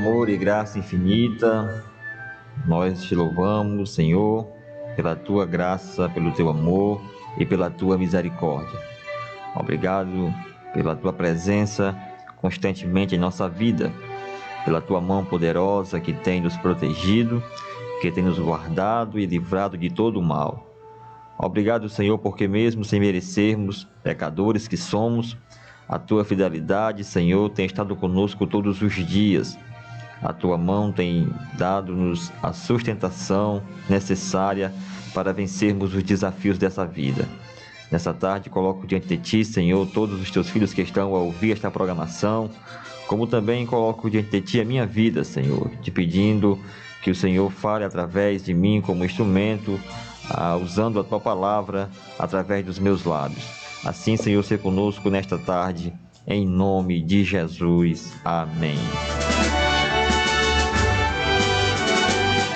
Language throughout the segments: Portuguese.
amor e graça infinita, nós te louvamos, Senhor, pela tua graça, pelo teu amor e pela tua misericórdia. Obrigado pela tua presença constantemente em nossa vida, pela tua mão poderosa que tem nos protegido, que tem nos guardado e livrado de todo o mal. Obrigado, Senhor, porque mesmo sem merecermos, pecadores que somos, a tua fidelidade, Senhor, tem estado conosco todos os dias. A tua mão tem dado-nos a sustentação necessária para vencermos os desafios dessa vida. Nessa tarde, coloco diante de ti, Senhor, todos os teus filhos que estão a ouvir esta programação, como também coloco diante de ti a minha vida, Senhor, te pedindo que o Senhor fale através de mim como instrumento, usando a tua palavra através dos meus lábios. Assim, Senhor, seja conosco nesta tarde, em nome de Jesus. Amém.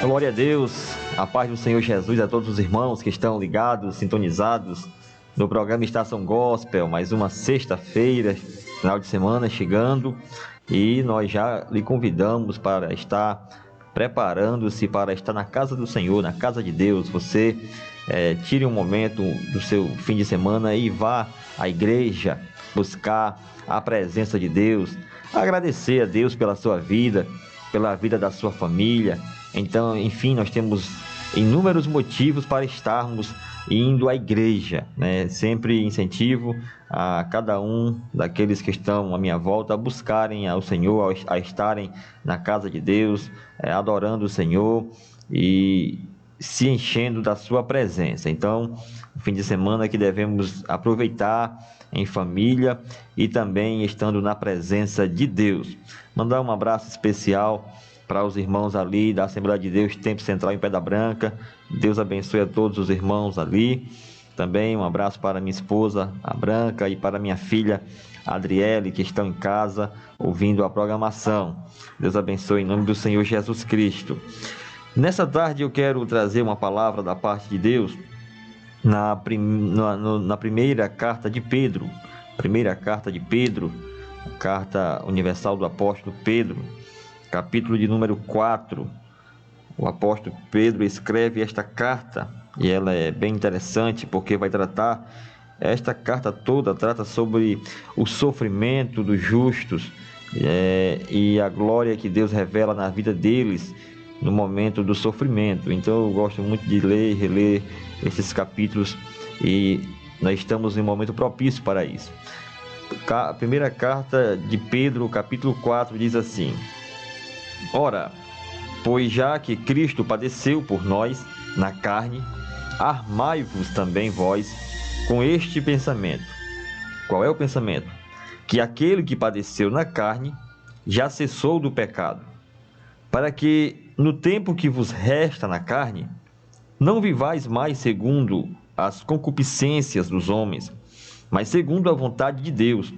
Glória a Deus, a paz do Senhor Jesus a todos os irmãos que estão ligados, sintonizados no programa Estação Gospel. Mais uma sexta-feira, final de semana chegando, e nós já lhe convidamos para estar preparando-se para estar na casa do Senhor, na casa de Deus. Você tire um momento do seu fim de semana e vá à igreja buscar a presença de Deus, agradecer a Deus pela sua vida, pela vida da sua família. Então, enfim, nós temos inúmeros motivos para estarmos indo à igreja, né? Sempre incentivo a cada um daqueles que estão à minha volta a buscarem ao Senhor, a estarem na casa de Deus, adorando o Senhor e se enchendo da sua presença. Então, o fim de semana que devemos aproveitar em família e também estando na presença de Deus. Mandar um abraço especial para os irmãos ali da Assembleia de Deus Tempo Central em Pedra Branca. Deus abençoe a todos os irmãos ali. Também um abraço para minha esposa, a Branca, e para minha filha, a Adriele, que estão em casa ouvindo a programação. Deus abençoe em nome do Senhor Jesus Cristo. Nessa tarde eu quero trazer uma palavra da parte de Deus na primeira carta de Pedro. Primeira carta de Pedro, a carta universal do apóstolo Pedro, capítulo de número 4. O apóstolo Pedro escreve esta carta e ela é bem interessante porque vai tratar, esta carta toda trata sobre o sofrimento dos justos e a glória que Deus revela na vida deles no momento do sofrimento. Então eu gosto muito de ler e reler esses capítulos e nós estamos em um momento propício para isso. A primeira carta de Pedro, capítulo 4, diz assim: Ora, pois já que Cristo padeceu por nós na carne, armai-vos também vós com este pensamento. Qual é o pensamento? Que aquele que padeceu na carne já cessou do pecado, para que no tempo que vos resta na carne, não vivais mais segundo as concupiscências dos homens, mas segundo a vontade de Deus.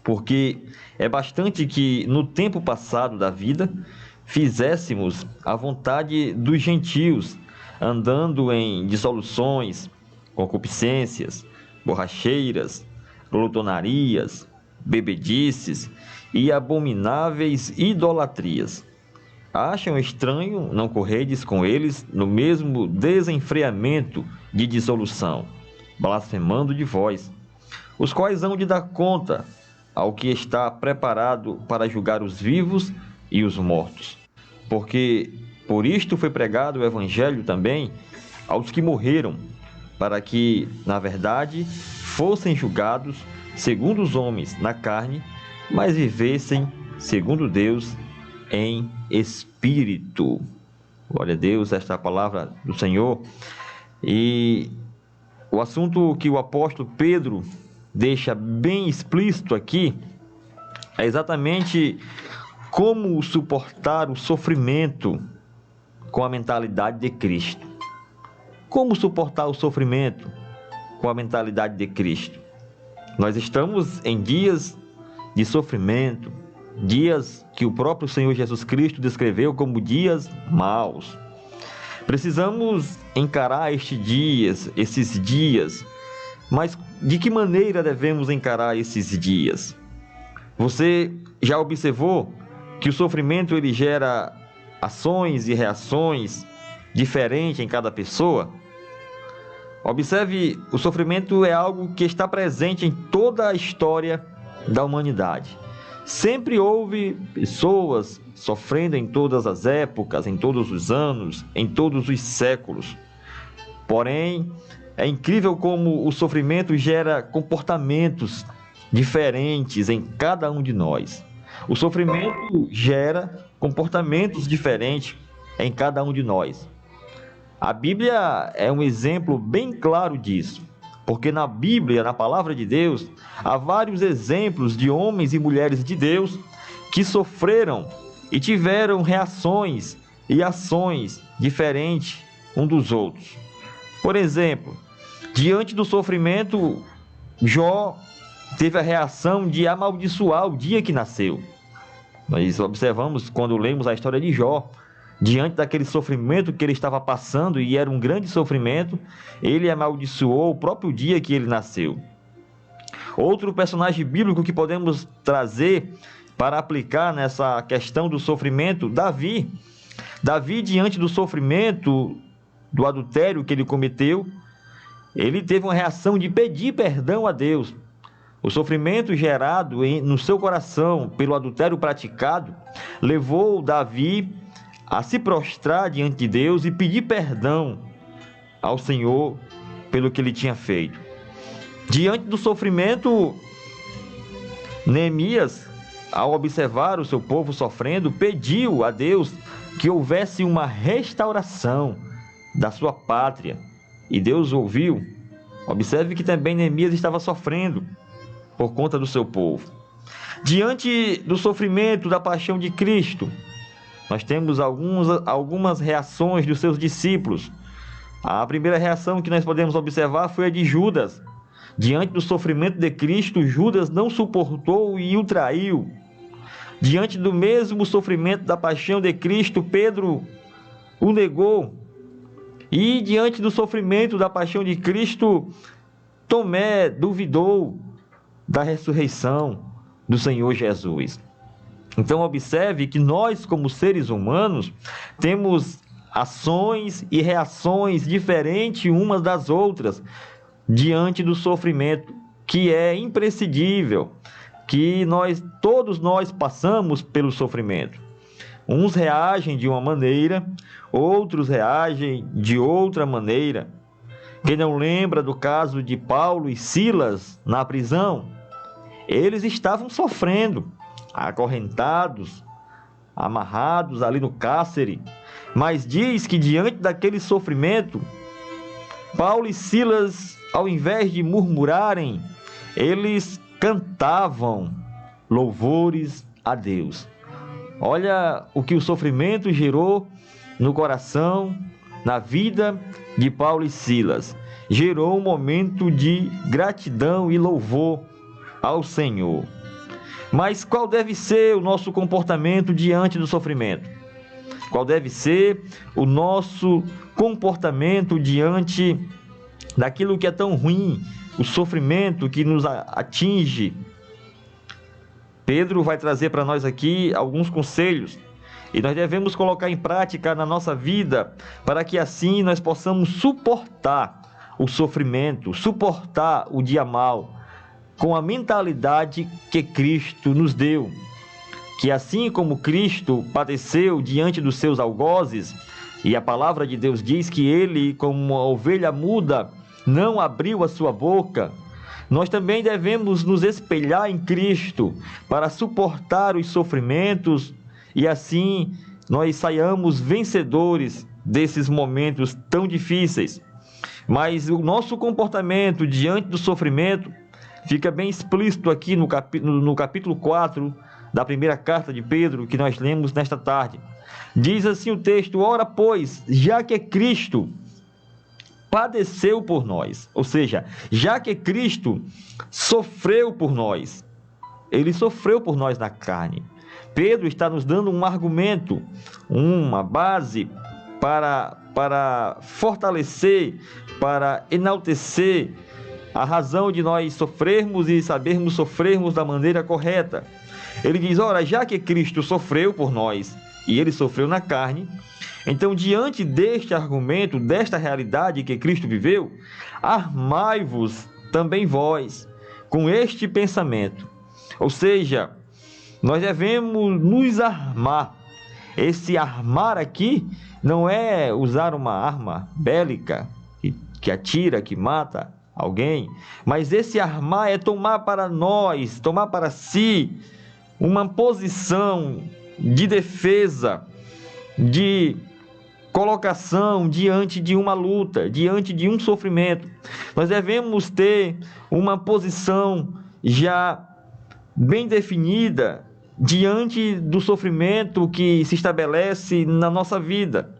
Porque é bastante que no tempo passado da vida fizéssemos a vontade dos gentios, andando em dissoluções, concupiscências, borracheiras, glutonarias, bebedices e abomináveis idolatrias. Acham estranho não corredes com eles no mesmo desenfreamento de dissolução, blasfemando de vós, os quais hão de dar conta ao que está preparado para julgar os vivos e os mortos. Porque por isto foi pregado o evangelho também aos que morreram, para que, na verdade, fossem julgados segundo os homens na carne, mas vivessem segundo Deus em espírito. Glória a Deus, esta é a palavra do Senhor. E o assunto que o apóstolo Pedro deixa bem explícito aqui é exatamente como suportar o sofrimento com a mentalidade de Cristo. Como suportar o sofrimento com a mentalidade de Cristo? Nós estamos em dias de sofrimento, dias que o próprio Senhor Jesus Cristo descreveu como dias maus. Precisamos encarar esses dias, mas de que maneira devemos encarar esses dias? Você já observou que o sofrimento ele gera ações e reações diferentes em cada pessoa? Observe, o sofrimento é algo que está presente em toda a história da humanidade. Sempre houve pessoas sofrendo em todas as épocas, em todos os anos, em todos os séculos. Porém, é incrível como o sofrimento gera comportamentos diferentes em cada um de nós. O sofrimento gera comportamentos diferentes em cada um de nós. A Bíblia é um exemplo bem claro disso, porque na Bíblia, na palavra de Deus, há vários exemplos de homens e mulheres de Deus que sofreram e tiveram reações e ações diferentes um dos outros. Por exemplo, diante do sofrimento, Jó teve a reação de amaldiçoar o dia que nasceu. Nós observamos quando lemos a história de Jó, diante daquele sofrimento que ele estava passando, e era um grande sofrimento, ele amaldiçoou o próprio dia que ele nasceu. Outro personagem bíblico que podemos trazer para aplicar nessa questão do sofrimento, Davi. Davi, diante do sofrimento do adultério que ele cometeu, ele teve uma reação de pedir perdão a Deus. O sofrimento gerado no seu coração pelo adultério praticado levou Davi a se prostrar diante de Deus e pedir perdão ao Senhor pelo que ele tinha feito. Diante do sofrimento, Neemias, ao observar o seu povo sofrendo, pediu a Deus que houvesse uma restauração da sua pátria. E Deus ouviu. Observe que também Neemias estava sofrendo por conta do seu povo. Diante do sofrimento da paixão de Cristo, nós temos algumas reações dos seus discípulos. A primeira reação que nós podemos observar foi a de Judas. Diante do sofrimento de Cristo, Judas não suportou e o traiu. Diante do mesmo sofrimento da paixão de Cristo, Pedro o negou. E diante do sofrimento da paixão de Cristo, Tomé duvidou da ressurreição do Senhor Jesus. Então observe que nós, como seres humanos, temos ações e reações diferentes umas das outras diante do sofrimento, que é imprescindível, que todos nós passamos pelo sofrimento. Uns reagem de uma maneira, outros reagem de outra maneira. Quem não lembra do caso de Paulo e Silas na prisão? Eles estavam sofrendo, acorrentados, amarrados ali no cárcere, mas diz que diante daquele sofrimento, Paulo e Silas, ao invés de murmurarem, eles cantavam louvores a Deus. Olha o que o sofrimento gerou no coração, na vida de Paulo e Silas. Gerou um momento de gratidão e louvor ao Senhor. Mas qual deve ser o nosso comportamento diante do sofrimento? Qual deve ser o nosso comportamento diante daquilo que é tão ruim, o sofrimento que nos atinge? Pedro vai trazer para nós aqui alguns conselhos e nós devemos colocar em prática na nossa vida para que assim nós possamos suportar o sofrimento, suportar o dia mau, com a mentalidade que Cristo nos deu. Que assim como Cristo padeceu diante dos seus algozes, e a palavra de Deus diz que ele, como uma ovelha muda, não abriu a sua boca, nós também devemos nos espelhar em Cristo para suportar os sofrimentos e assim nós saiamos vencedores desses momentos tão difíceis. Mas o nosso comportamento diante do sofrimento fica bem explícito aqui no capítulo 4 da primeira carta de Pedro, que nós lemos nesta tarde. Diz assim o texto: ora, pois, já que Cristo padeceu por nós, ou seja, já que Cristo sofreu por nós, ele sofreu por nós na carne. Pedro está nos dando um argumento, uma base para fortalecer, para enaltecer a razão de nós sofrermos e sabermos sofrermos da maneira correta. Ele diz: ora, já que Cristo sofreu por nós, e ele sofreu na carne, então, diante deste argumento, desta realidade que Cristo viveu, armai-vos também vós com este pensamento. Ou seja, nós devemos nos armar. Esse armar aqui não é usar uma arma bélica que atira, que mata alguém, mas esse armar é tomar para nós, tomar para si uma posição de defesa, de colocação diante de uma luta, diante de um sofrimento. Nós devemos ter uma posição já bem definida diante do sofrimento que se estabelece na nossa vida.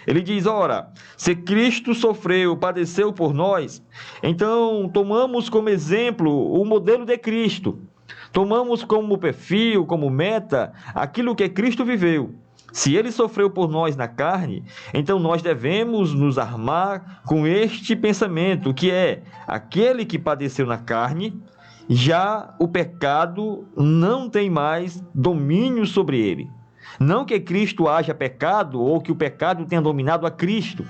Ele diz: ora, se Cristo sofreu, padeceu por nós, então tomamos como exemplo o modelo de Cristo. Tomamos como perfil, como meta, aquilo que Cristo viveu. Se ele sofreu por nós na carne, então nós devemos nos armar com este pensamento, que é: aquele que padeceu na carne, já o pecado não tem mais domínio sobre ele. Não que Cristo haja pecado ou que o pecado tenha dominado a Cristo,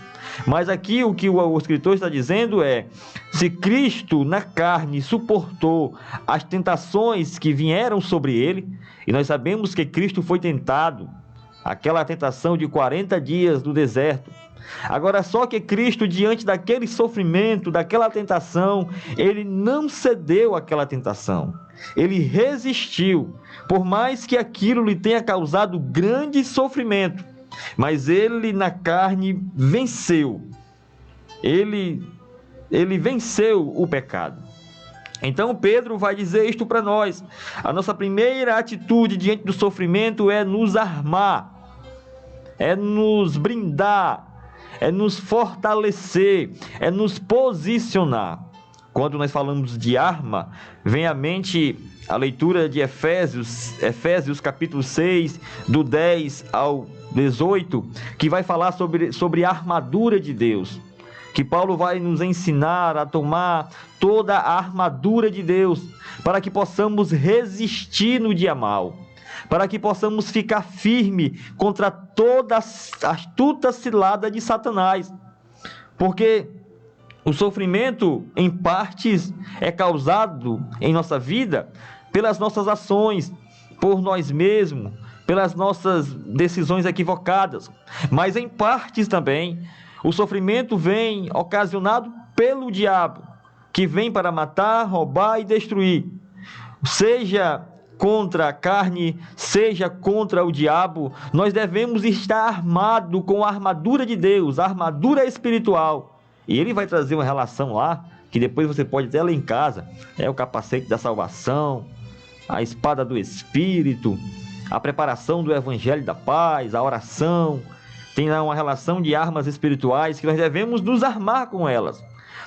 mas aqui o que o escritor está dizendo é: se Cristo na carne suportou as tentações que vieram sobre ele, e nós sabemos que Cristo foi tentado, aquela tentação de 40 dias no deserto. Agora, só que Cristo, diante daquele sofrimento, daquela tentação, ele não cedeu àquela tentação. Ele resistiu, por mais que aquilo lhe tenha causado grande sofrimento. Mas ele na carne venceu. Ele venceu o pecado. Então Pedro vai dizer isto para nós: a nossa primeira atitude diante do sofrimento é nos armar, é nos brindar, é nos fortalecer, é nos posicionar. Quando nós falamos de arma, vem à mente a leitura de Efésios capítulo 6, do 10 ao 18, que vai falar sobre a armadura de Deus. Que Paulo vai nos ensinar a tomar toda a armadura de Deus, para que possamos resistir no dia mau, para que possamos ficar firme contra toda a astuta cilada de Satanás. Porque o sofrimento, em partes, é causado em nossa vida pelas nossas ações, por nós mesmos, pelas nossas decisões equivocadas. Mas em partes também, o sofrimento vem ocasionado pelo diabo, que vem para matar, roubar e destruir. Seja contra a carne, seja contra o diabo, nós devemos estar armados com a armadura de Deus, a armadura espiritual. E ele vai trazer uma relação lá, que depois você pode até ler em casa. É o capacete da salvação, a espada do Espírito, a preparação do evangelho da paz, a oração. Tem lá uma relação de armas espirituais que nós devemos nos armar com elas,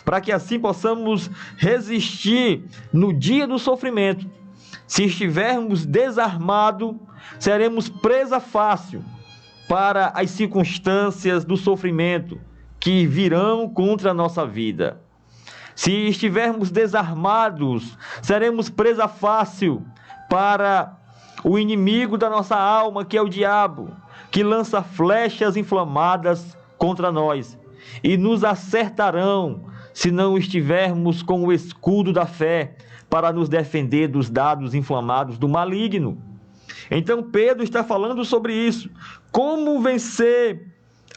para que assim possamos resistir no dia do sofrimento. Se estivermos desarmados, seremos presa fácil para as circunstâncias do sofrimento que virão contra a nossa vida. Se estivermos desarmados, seremos presa fácil para o inimigo da nossa alma, que é o diabo, que lança flechas inflamadas contra nós e nos acertarão se não estivermos com o escudo da fé para nos defender dos dardos inflamados do maligno. Então Pedro está falando sobre isso. Como vencer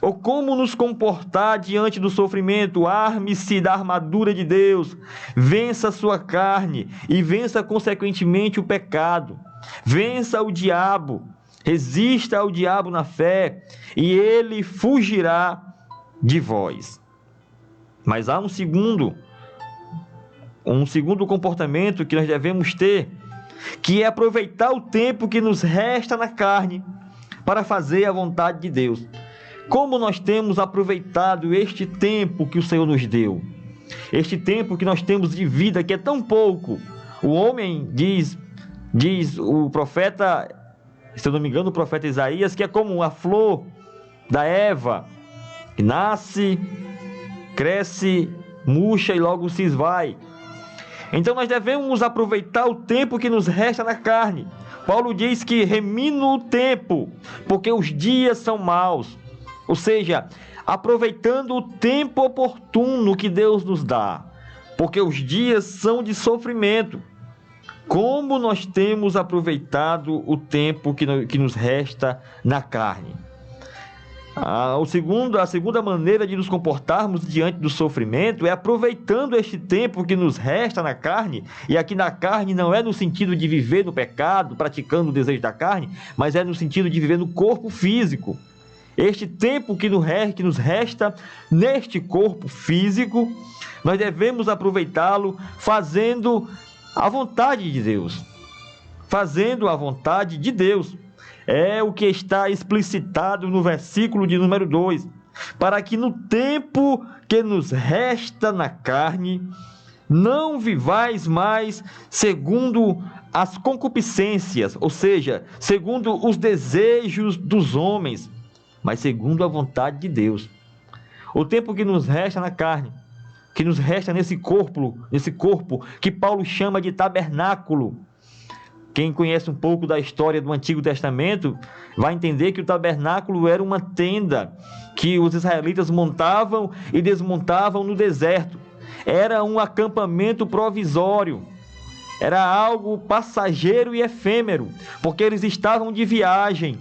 ou como nos comportar diante do sofrimento? Arme-se da armadura de Deus, vença a sua carne e vença consequentemente o pecado. Vença o diabo, resista ao diabo na fé e ele fugirá de vós. Mas há um segundo comportamento que nós devemos ter, que é aproveitar o tempo que nos resta na carne para fazer a vontade de Deus. Como nós temos aproveitado este tempo que o Senhor nos deu? Este tempo que nós temos de vida, que é tão pouco. O homem diz o profeta, se eu não me engano, o profeta Isaías, que é como a flor da Eva, que nasce, cresce, murcha e logo se esvai. Então nós devemos aproveitar o tempo que nos resta na carne, Paulo diz que remino o tempo, porque os dias são maus. Ou seja, aproveitando o tempo oportuno que Deus nos dá, porque os dias são de sofrimento. Como nós temos aproveitado o tempo que nos resta na carne? A segunda maneira de nos comportarmos diante do sofrimento é aproveitando este tempo que nos resta na carne, e aqui na carne não é no sentido de viver no pecado, praticando o desejo da carne, mas é no sentido de viver no corpo físico. Este tempo que nos resta neste corpo físico, nós devemos aproveitá-lo fazendo a vontade de Deus. Fazendo a vontade de Deus. É o que está explicitado no versículo de número 2. Para que no tempo que nos resta na carne, não vivais mais segundo as concupiscências, ou seja, segundo os desejos dos homens, mas segundo a vontade de Deus. O tempo que nos resta na carne, que nos resta nesse corpo que Paulo chama de tabernáculo. Quem conhece um pouco da história do Antigo Testamento vai entender que o tabernáculo era uma tenda que os israelitas montavam e desmontavam no deserto. Era um acampamento provisório. Era algo passageiro e efêmero, porque eles estavam de viagem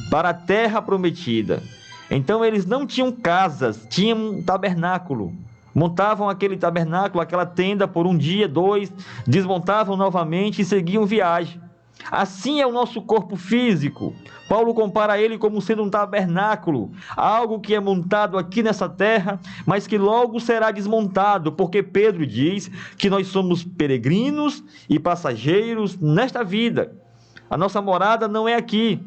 para a terra prometida. Então eles não tinham casas, tinham um tabernáculo. Montavam aquele tabernáculo, aquela tenda por um dia, 2, desmontavam novamente e seguiam viagem. Assim é o nosso corpo físico. Paulo compara ele como sendo um tabernáculo, algo que é montado aqui nessa terra, mas que logo será desmontado, porque Pedro diz que nós somos peregrinos e passageiros nesta vida. A nossa morada não é aqui.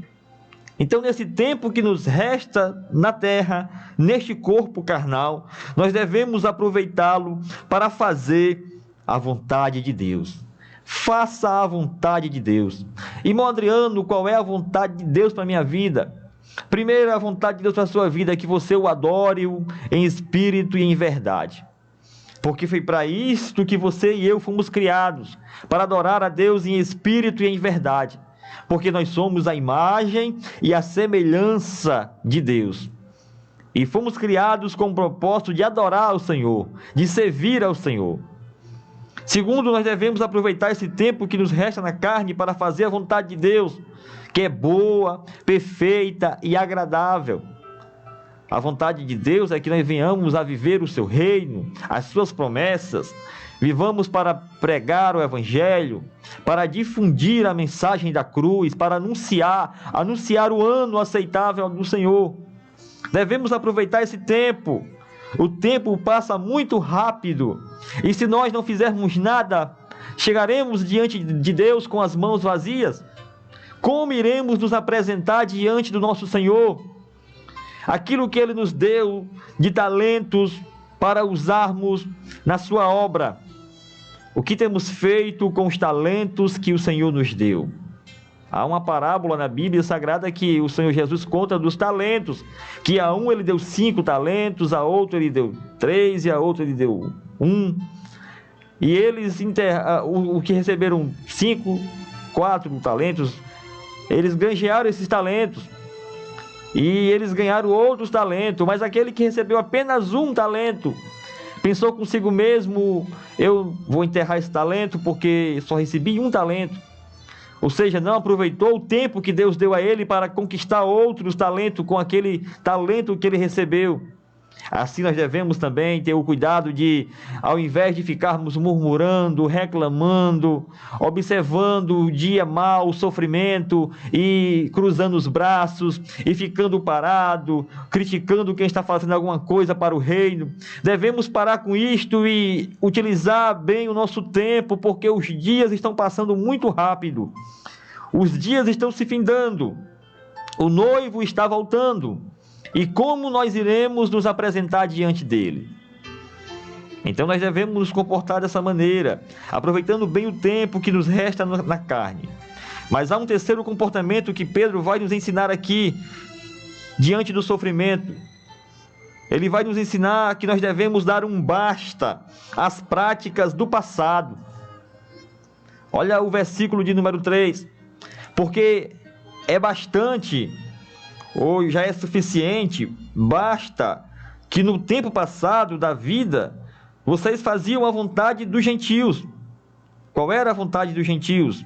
Então, nesse tempo que nos resta na terra, neste corpo carnal, nós devemos aproveitá-lo para fazer a vontade de Deus. Faça a vontade de Deus. Irmão Adriano, qual é a vontade de Deus para a minha vida? Primeiro, a vontade de Deus para a sua vida é que você o adore em espírito e em verdade. Porque foi para isto que você e eu fomos criados, para adorar a Deus em espírito e em verdade. Porque nós somos a imagem e a semelhança de Deus. E fomos criados com o propósito de adorar ao Senhor, de servir ao Senhor. Segundo, nós devemos aproveitar esse tempo que nos resta na carne para fazer a vontade de Deus, que é boa, perfeita e agradável. A vontade de Deus é que nós venhamos a viver o seu reino, as suas promessas, vivamos para pregar o Evangelho, para difundir a mensagem da cruz, para anunciar o ano aceitável do Senhor. Devemos aproveitar esse tempo. O tempo passa muito rápido, e se nós não fizermos nada, chegaremos diante de Deus com as mãos vazias. Como iremos nos apresentar diante do nosso Senhor? Aquilo que Ele nos deu de talentos para usarmos na sua obra. O que temos feito com os talentos que o Senhor nos deu? Há uma parábola na Bíblia Sagrada que o Senhor Jesus conta dos talentos, que a um Ele deu 5 talentos, a outro Ele deu 3 e a outro Ele deu 1. E eles, o que receberam 5, 4 talentos, eles granjearam esses talentos. E eles ganharam outros talentos, mas aquele que recebeu apenas 1 talento, pensou consigo mesmo, eu vou enterrar esse talento porque só recebi 1 talento. Ou seja, não aproveitou o tempo que Deus deu a ele para conquistar outros talentos com aquele talento que ele recebeu. Assim nós devemos também ter o cuidado de, ao invés de ficarmos murmurando, reclamando, observando o dia mau, o sofrimento e cruzando os braços e ficando parado, criticando quem está fazendo alguma coisa para o reino, devemos parar com isto e utilizar bem o nosso tempo, porque os dias estão passando muito rápido. Os dias estão se findando. O noivo está voltando. E como nós iremos nos apresentar diante dele? Então nós devemos nos comportar dessa maneira, aproveitando bem o tempo que nos resta na carne. Mas há um terceiro comportamento que Pedro vai nos ensinar aqui, diante do sofrimento. Ele vai nos ensinar que nós devemos dar um basta às práticas do passado. Olha o versículo de número 3. porque é bastante, ou já é suficiente, basta que no tempo passado da vida, vocês faziam a vontade dos gentios. Qual era a vontade dos gentios?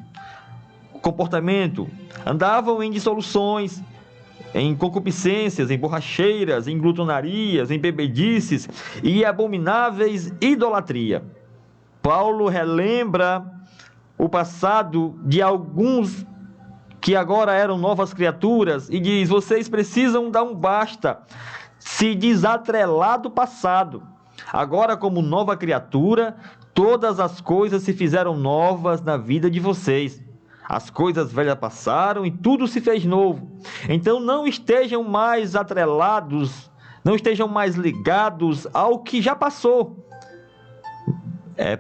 O comportamento. Andavam em dissoluções, em concupiscências, em borracheiras, em glutonarias, em bebedices e abomináveis idolatria. Paulo relembra o passado de alguns que agora eram novas criaturas e diz: vocês precisam dar um basta, se desatrelar do passado. Agora, como nova criatura, todas as coisas se fizeram novas na vida de vocês. As coisas velhas passaram e tudo se fez novo. Então não estejam mais atrelados, não estejam mais ligados ao que já passou.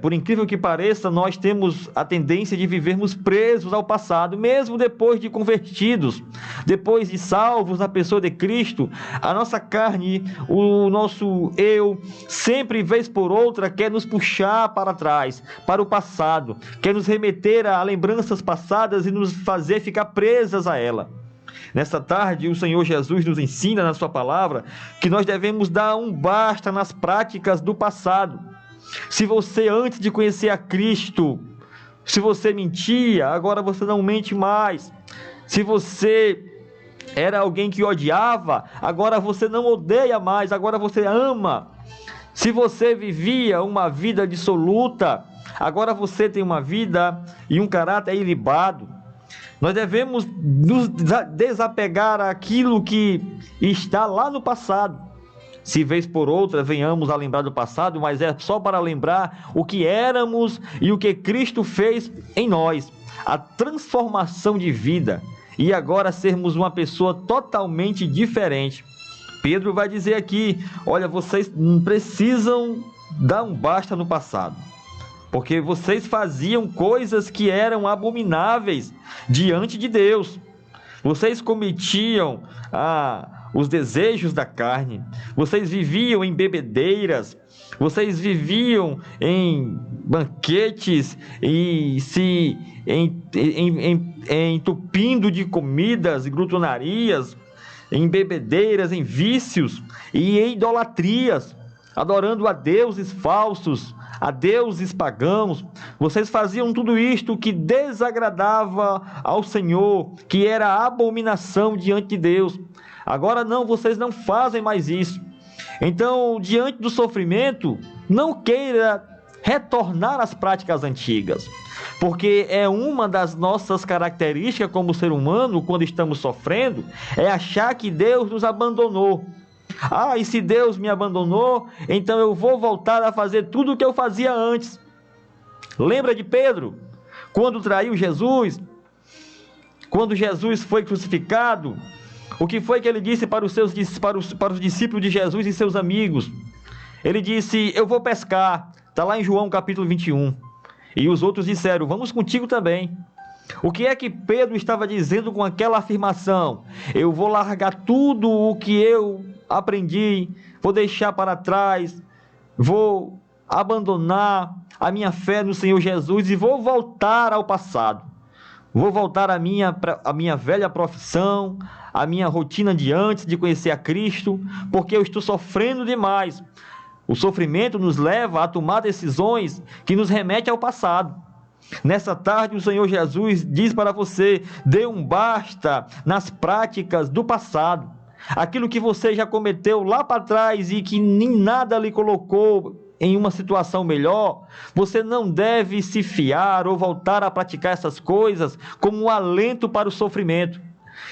Por incrível que pareça, nós temos a tendência de vivermos presos ao passado, mesmo depois de convertidos, depois de salvos na pessoa de Cristo. A nossa carne, o nosso eu, sempre, vez por outra, quer nos puxar para trás, para o passado, quer nos remeter a lembranças passadas e nos fazer ficar presas a ela. Nesta tarde, o Senhor Jesus nos ensina na sua palavra que nós devemos dar um basta nas práticas do passado. Se você, antes de conhecer a Cristo, se você mentia, agora você não mente mais. Se você era alguém que odiava, agora você não odeia mais, agora você ama. Se você vivia uma vida dissoluta, agora você tem uma vida e um caráter ilibado. Nós devemos nos desapegar àquilo que está lá no passado. Se vez por outra venhamos a lembrar do passado, mas é só para lembrar o que éramos e o que Cristo fez em nós, a transformação de vida, e agora sermos uma pessoa totalmente diferente. Pedro vai dizer aqui: olha, vocês não precisam dar um basta no passado, porque vocês faziam coisas que eram abomináveis diante de Deus. Vocês cometiam os desejos da carne, vocês viviam em bebedeiras, vocês viviam em banquetes e se entupindo de comidas e glutonarias, em bebedeiras, em vícios e em idolatrias, adorando a deuses falsos, a deuses pagãos. Vocês faziam tudo isto que desagradava ao Senhor, que era abominação diante de Deus. Agora não, vocês não fazem mais isso. Então, diante do sofrimento, não queira retornar às práticas antigas, porque é uma das nossas características como ser humano, quando estamos sofrendo, é achar que Deus nos abandonou. E se Deus me abandonou, então eu vou voltar a fazer tudo o que eu fazia antes. Lembra de Pedro, quando traiu Jesus? Quando Jesus foi crucificado, o que foi que ele disse para os discípulos de Jesus e seus amigos? Ele disse: eu vou pescar. Está lá em João capítulo 21. E os outros disseram: vamos contigo também. O que é que Pedro estava dizendo com aquela afirmação? Eu vou largar tudo o que eu aprendi, vou deixar para trás, vou abandonar a minha fé no Senhor Jesus e vou voltar ao passado. Vou voltar à minha velha profissão, à minha rotina de antes de conhecer a Cristo, porque eu estou sofrendo demais. O sofrimento nos leva a tomar decisões que nos remetem ao passado. Nessa tarde, o Senhor Jesus diz para você: dê um basta nas práticas do passado. Aquilo que você já cometeu lá para trás e que nem nada lhe colocou em uma situação melhor, você não deve se fiar ou voltar a praticar essas coisas como um alento para o sofrimento.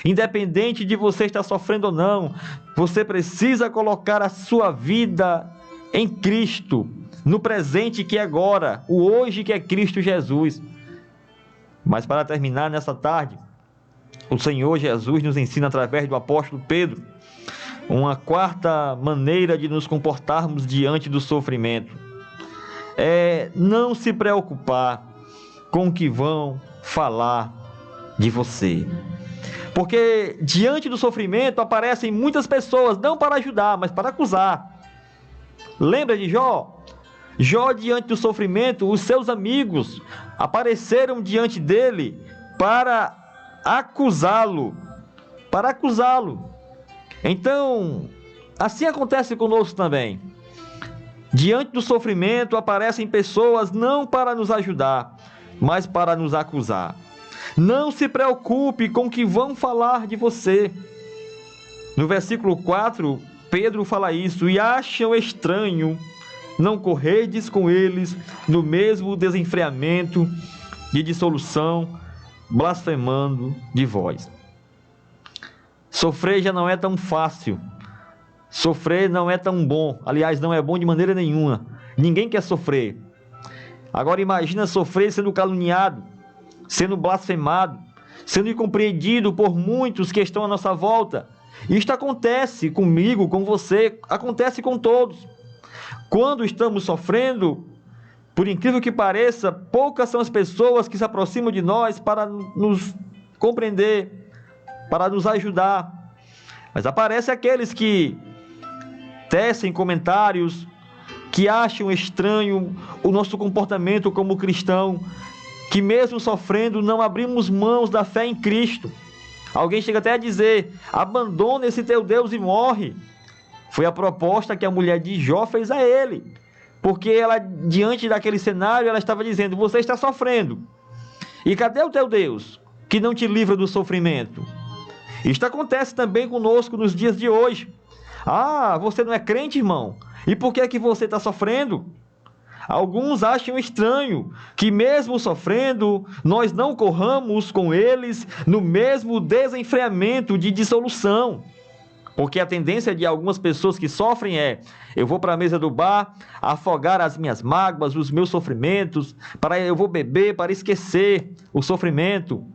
Independente de você estar sofrendo ou não, você precisa colocar a sua vida em Cristo, no presente que é agora, o hoje que é Cristo Jesus. Mas para terminar nessa tarde, o Senhor Jesus nos ensina através do apóstolo Pedro uma quarta maneira de nos comportarmos diante do sofrimento. É não se preocupar com o que vão falar de você. Porque diante do sofrimento aparecem muitas pessoas, não para ajudar, mas para acusar. Lembra de Jó? Jó, diante do sofrimento, os seus amigos apareceram diante dele para acusá-lo. Para acusá-lo. Então, assim acontece conosco também. Diante do sofrimento aparecem pessoas não para nos ajudar, mas para nos acusar. Não se preocupe com o que vão falar de você. No versículo 4, Pedro fala isso: e acham estranho não corredes com eles no mesmo desenfreamento de dissolução, blasfemando de vós. Sofrer já não é tão fácil. Sofrer não é tão bom. Aliás, não é bom de maneira nenhuma. Ninguém quer sofrer. Agora imagina sofrer sendo caluniado, sendo blasfemado, sendo incompreendido por muitos que estão à nossa volta. Isto acontece comigo, com você, acontece com todos. Quando estamos sofrendo, por incrível que pareça, poucas são as pessoas que se aproximam de nós para nos compreender, para nos ajudar. Mas aparecem aqueles que tecem comentários, que acham estranho o nosso comportamento como cristão, que mesmo sofrendo não abrimos mãos da fé em Cristo. Alguém chega até a dizer: abandona esse teu Deus e morre. Foi a proposta que a mulher de Jó fez a ele, porque ela, diante daquele cenário, ela estava dizendo: você está sofrendo, e cadê o teu Deus que não te livra do sofrimento? Isto acontece também conosco nos dias de hoje. Ah, você não é crente, irmão? E por que é que você está sofrendo? Alguns acham estranho que mesmo sofrendo, nós não corramos com eles no mesmo desenfreamento de dissolução. Porque a tendência de algumas pessoas que sofrem é: eu vou para a mesa do bar afogar as minhas mágoas, os meus sofrimentos, eu vou beber para esquecer o sofrimento.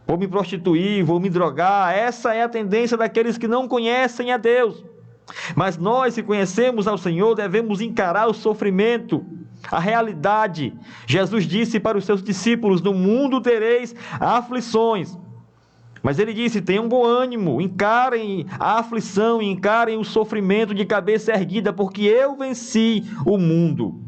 Vou me prostituir, vou me drogar. Essa é a tendência daqueles que não conhecem a Deus. Mas nós, se conhecemos ao Senhor, devemos encarar o sofrimento, a realidade. Jesus disse para os seus discípulos: no mundo tereis aflições. Mas ele disse: tenham bom ânimo, encarem a aflição, encarem o sofrimento de cabeça erguida, porque eu venci o mundo.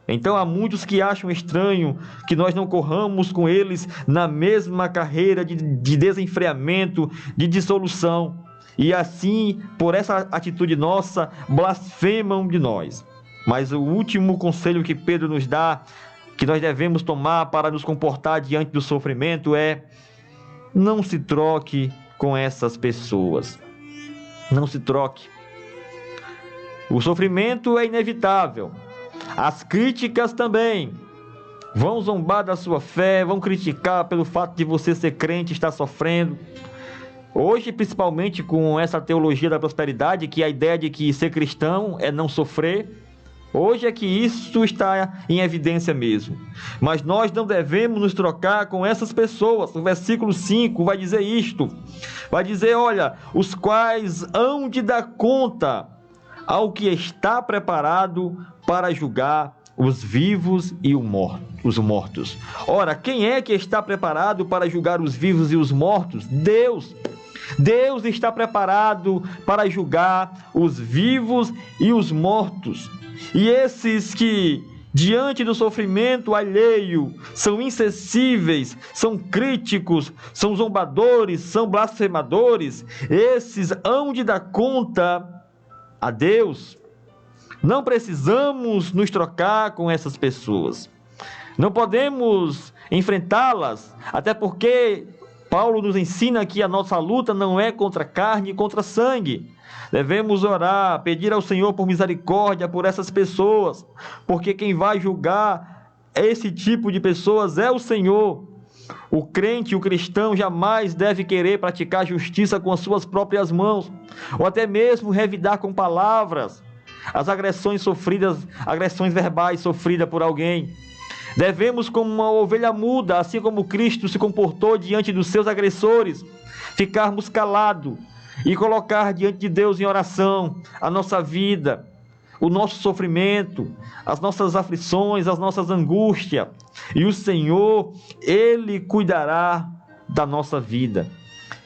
Então há muitos que acham estranho que nós não corramos com eles na mesma carreira de desenfreamento, de dissolução. E assim, por essa atitude nossa, blasfemam de nós. Mas o último conselho que Pedro nos dá, que nós devemos tomar para nos comportar diante do sofrimento é: não se troque com essas pessoas. Não se troque. O sofrimento é inevitável. As críticas também. Vão zombar da sua fé, vão criticar pelo fato de você ser crente e estar sofrendo. Hoje, principalmente com essa teologia da prosperidade, que é a ideia de que ser cristão é não sofrer, hoje é que isso está em evidência mesmo. Mas nós não devemos nos trocar com essas pessoas. O versículo 5 vai dizer isto. Vai dizer: olha, os quais hão de dar conta ao que está preparado para julgar os vivos e os mortos. Ora, quem é que está preparado para julgar os vivos e os mortos? Deus. Deus está preparado para julgar os vivos e os mortos. E esses que, diante do sofrimento alheio, são insensíveis, são críticos, são zombadores, são blasfemadores, esses hão de dar conta a Deus. Não precisamos nos trocar com essas pessoas. Não podemos enfrentá-las, até porque Paulo nos ensina que a nossa luta não é contra carne e contra sangue. Devemos orar, pedir ao Senhor por misericórdia por essas pessoas, porque quem vai julgar esse tipo de pessoas é o Senhor. O crente, o cristão, jamais deve querer praticar justiça com as suas próprias mãos, ou até mesmo revidar com palavras as agressões sofridas, agressões verbais sofridas por alguém. Devemos, como uma ovelha muda, assim como Cristo se comportou diante dos seus agressores, ficarmos calados e colocar diante de Deus em oração a nossa vida, o nosso sofrimento, as nossas aflições, as nossas angústias. E o Senhor, Ele cuidará da nossa vida.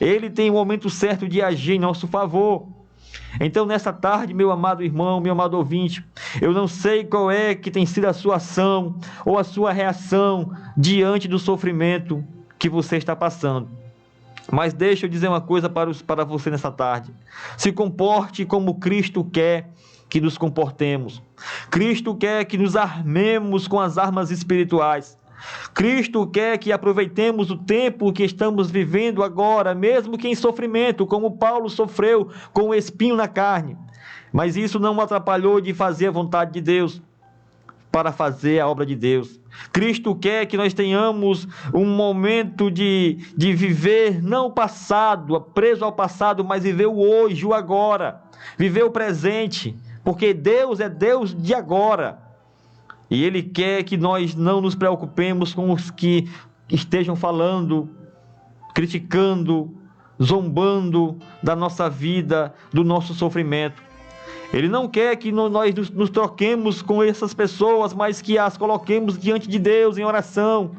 Ele tem o momento certo de agir em nosso favor. Então, nessa tarde, meu amado irmão, meu amado ouvinte, eu não sei qual é que tem sido a sua ação ou a sua reação diante do sofrimento que você está passando. Mas deixa eu dizer uma coisa para você nessa tarde. Se comporte como Cristo quer que nos comportemos. Cristo quer que nos armemos com as armas espirituais. Cristo quer que aproveitemos o tempo que estamos vivendo agora, mesmo que em sofrimento, como Paulo sofreu com o espinho na carne. Mas isso não o atrapalhou de fazer a vontade de Deus, para fazer a obra de Deus. Cristo quer que nós tenhamos um momento de viver, não o passado, preso ao passado, mas viver o hoje, o agora, viver o presente, porque Deus é Deus de agora. E Ele quer que nós não nos preocupemos com os que estejam falando, criticando, zombando da nossa vida, do nosso sofrimento. Ele não quer que nós nos troquemos com essas pessoas, mas que as coloquemos diante de Deus em oração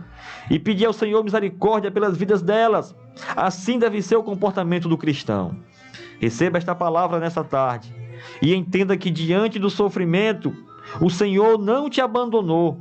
e pedir ao Senhor misericórdia pelas vidas delas. Assim deve ser o comportamento do cristão. Receba esta palavra nessa tarde e entenda que diante do sofrimento, o Senhor não te abandonou.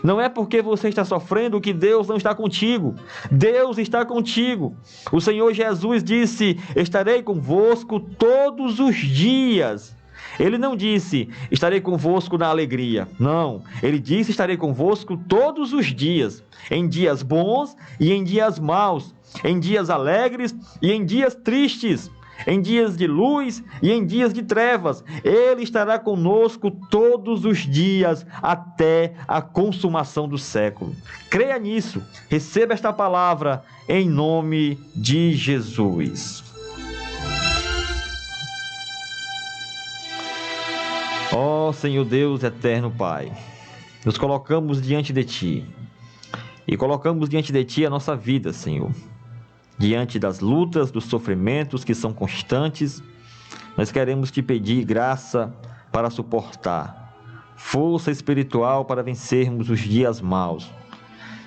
Não é porque você está sofrendo que Deus não está contigo. Deus está contigo. O Senhor Jesus disse: estarei convosco todos os dias. Ele não disse: estarei convosco na alegria. Não, ele disse: estarei convosco todos os dias. Em dias bons e em dias maus. Em dias alegres e em dias tristes. Em dias de luz e em dias de trevas. Ele estará conosco todos os dias até a consumação do século. Creia nisso. Receba esta palavra em nome de Jesus. Ó Senhor Deus eterno Pai, nos colocamos diante de Ti e colocamos diante de Ti a nossa vida, Senhor. Diante das lutas, dos sofrimentos que são constantes, nós queremos Te pedir graça para suportar, força espiritual para vencermos os dias maus.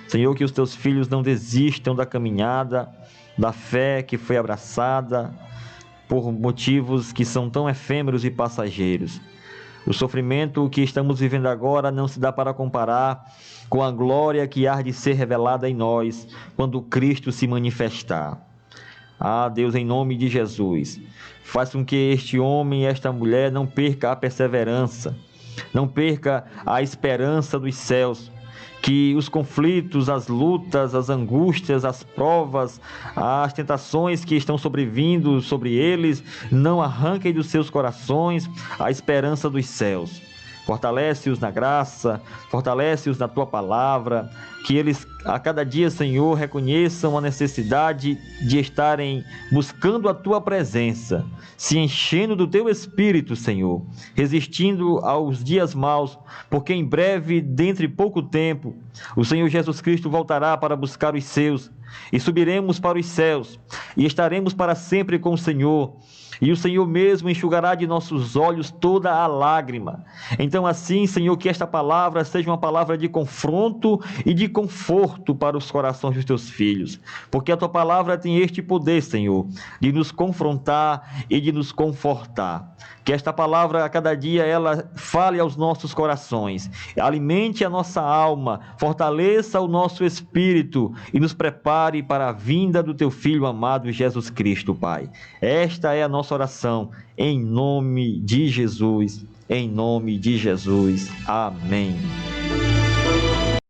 Senhor, que os Teus filhos não desistam da caminhada, da fé que foi abraçada por motivos que são tão efêmeros e passageiros. O sofrimento que estamos vivendo agora não se dá para comparar com a glória que há de ser revelada em nós quando Cristo se manifestar. Ah, Deus, em nome de Jesus, faz com que este homem e esta mulher não perca a perseverança, não perca a esperança dos céus, que os conflitos, as lutas, as angústias, as provas, as tentações que estão sobrevindo sobre eles, não arranquem dos seus corações a esperança dos céus. Fortalece-os na graça, fortalece-os na Tua palavra, que eles a cada dia, Senhor, reconheçam a necessidade de estarem buscando a Tua presença, se enchendo do Teu Espírito, Senhor, resistindo aos dias maus, porque em breve, dentre pouco tempo, o Senhor Jesus Cristo voltará para buscar os seus, e subiremos para os céus, e estaremos para sempre com o Senhor, e o Senhor mesmo enxugará de nossos olhos toda a lágrima. Então assim, Senhor, que esta palavra seja uma palavra de confronto e de conforto para os corações dos Teus filhos, porque a Tua palavra tem este poder, Senhor, de nos confrontar e de nos confortar. Que esta palavra, a cada dia, ela fale aos nossos corações, alimente a nossa alma, fortaleça o nosso espírito e nos prepare para a vinda do Teu Filho amado Jesus Cristo, Pai. Esta é a nossa oração, em nome de Jesus, em nome de Jesus. Amém.